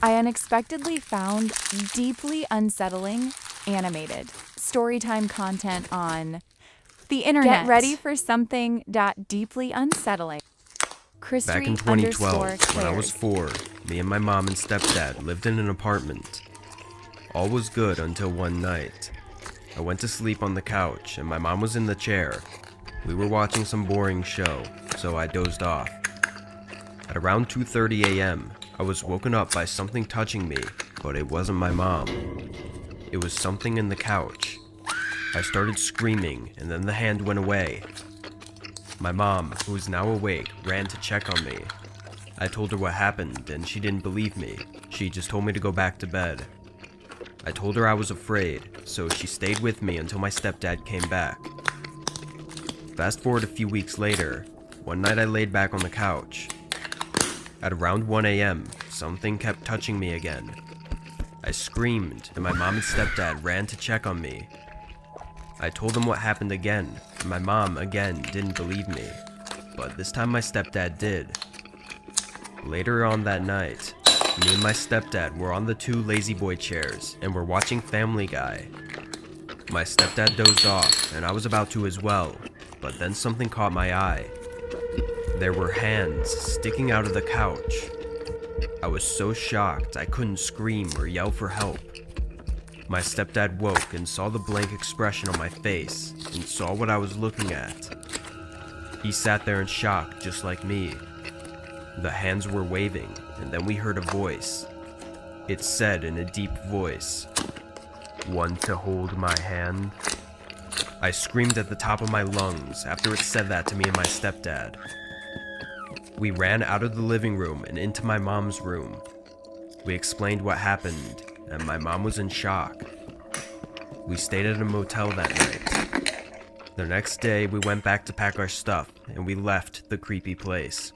I unexpectedly found deeply unsettling animated storytime content on the internet. Get ready for something deeply unsettling. Back in 2012, when I was 4, me and my mom and stepdad lived in an apartment. All was good until one night. I went to sleep on the couch and my mom was in the chair. We were watching some boring show, so I dozed off. At around 2:30 a.m., I was woken up by something touching me, but it wasn't my mom. It was something in the couch. I started screaming and then the hand went away. My mom, who is now awake, ran to check on me. I told her what happened and she didn't believe me. She just told me to go back to bed. I told her I was afraid, so she stayed with me until my stepdad came back. Fast forward a few weeks later, one night I laid back on the couch. At around 1 a.m., something kept touching me again. I screamed and my mom and stepdad ran to check on me. I told them what happened again, and my mom again didn't believe me, but this time my stepdad did. Later on that night, me and my stepdad were on the 2 lazy boy chairs and were watching Family Guy. My stepdad dozed off and I was about to as well, but then something caught my eye. There were hands sticking out of the couch. I was so shocked I couldn't scream or yell for help. My stepdad woke and saw the blank expression on my face and saw what I was looking at. He sat there in shock just like me. The hands were waving and then we heard a voice. It said in a deep voice, "Want to hold my hand?" I screamed at the top of my lungs after it said that to me and my stepdad. We ran out of the living room and into my mom's room. We explained what happened, and my mom was in shock. We stayed at a motel that night. The next day, we went back to pack our stuff, and we left the creepy place.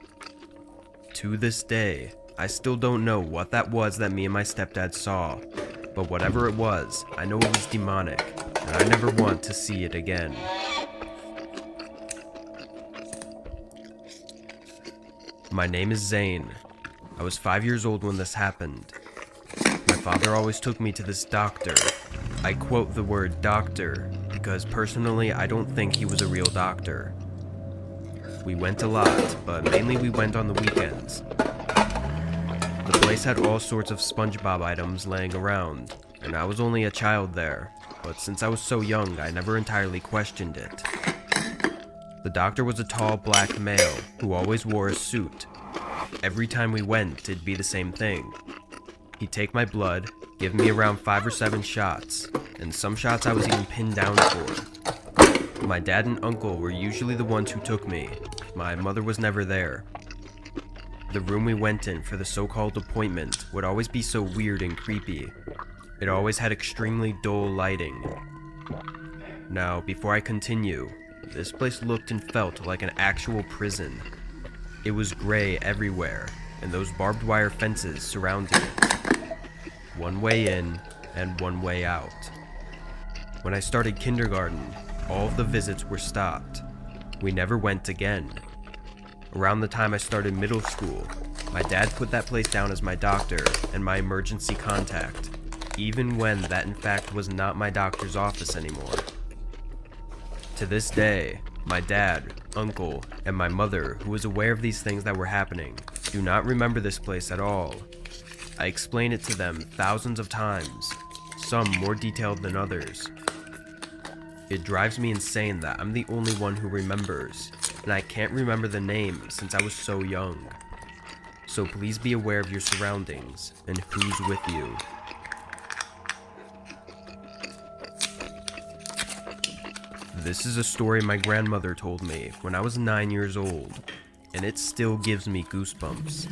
To this day, I still don't know what that was that me and my stepdad saw, but whatever it was, I know it was demonic, and I never want to see it again. My name is Zane. I was 5 years old when this happened. My father always took me to this doctor. I quote the word doctor because personally I don't think he was a real doctor. We went a lot, but mainly we went on the weekends. The place had all sorts of SpongeBob items laying around, and I was only a child there, but since I was so young I never entirely questioned it. The doctor was a tall black male who always wore a suit. Every time we went, it'd be the same thing. He'd take my blood, give me around 5 or 7 shots, and some shots I was even pinned down for. My dad and uncle were usually the ones who took me. My mother was never there. The room we went in for the so-called appointment would always be so weird and creepy. It always had extremely dull lighting. Now, before I continue, this place looked and felt like an actual prison. It was gray everywhere, and those barbed wire fences surrounded it. One way in, and one way out. When I started kindergarten, all of the visits were stopped. We never went again. Around the time I started middle school, my dad put that place down as my doctor and my emergency contact, even when that in fact was not my doctor's office anymore. To this day, my dad, uncle, and my mother, who was aware of these things that were happening, do not remember this place at all. I explained it to them thousands of times, some more detailed than others. It drives me insane that I'm the only one who remembers, and I can't remember the name since I was so young. So please be aware of your surroundings and who's with you. This is a story my grandmother told me when I was 9 years old, and it still gives me goosebumps.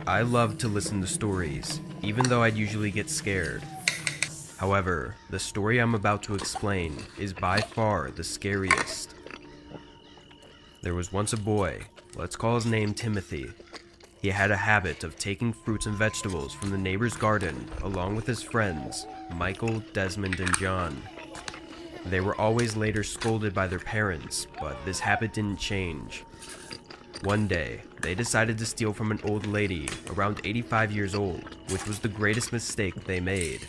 I love to listen to stories, even though I'd usually get scared. However, the story I'm about to explain is by far the scariest. There was once a boy, let's call his name Timothy. He had a habit of taking fruits and vegetables from the neighbor's garden along with his friends, Michael, Desmond, and John. They were always later scolded by their parents, but this habit didn't change. One day, they decided to steal from an old lady around 85 years old, which was the greatest mistake they made.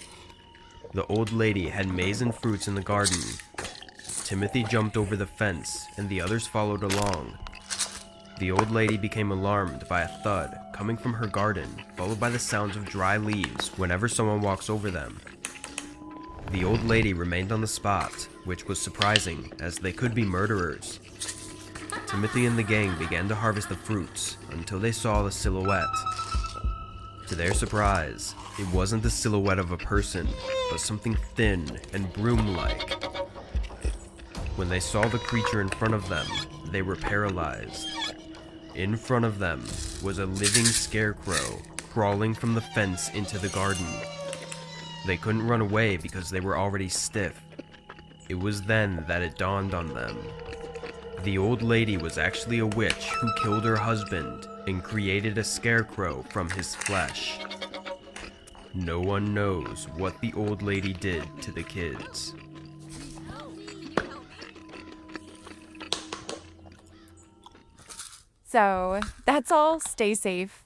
The old lady had maize and fruits in the garden. Timothy jumped over the fence, and the others followed along. The old lady became alarmed by a thud coming from her garden, followed by the sounds of dry leaves whenever someone walks over them. The old lady remained on the spot, which was surprising, as they could be murderers. Timothy and the gang began to harvest the fruits until they saw the silhouette. To their surprise, it wasn't the silhouette of a person, but something thin and broom-like. When they saw the creature in front of them, they were paralyzed. In front of them was a living scarecrow crawling from the fence into the garden. They couldn't run away because they were already stiff. It was then that it dawned on them. The old lady was actually a witch who killed her husband and created a scarecrow from his flesh. No one knows what the old lady did to the kids. So, that's all. Stay safe.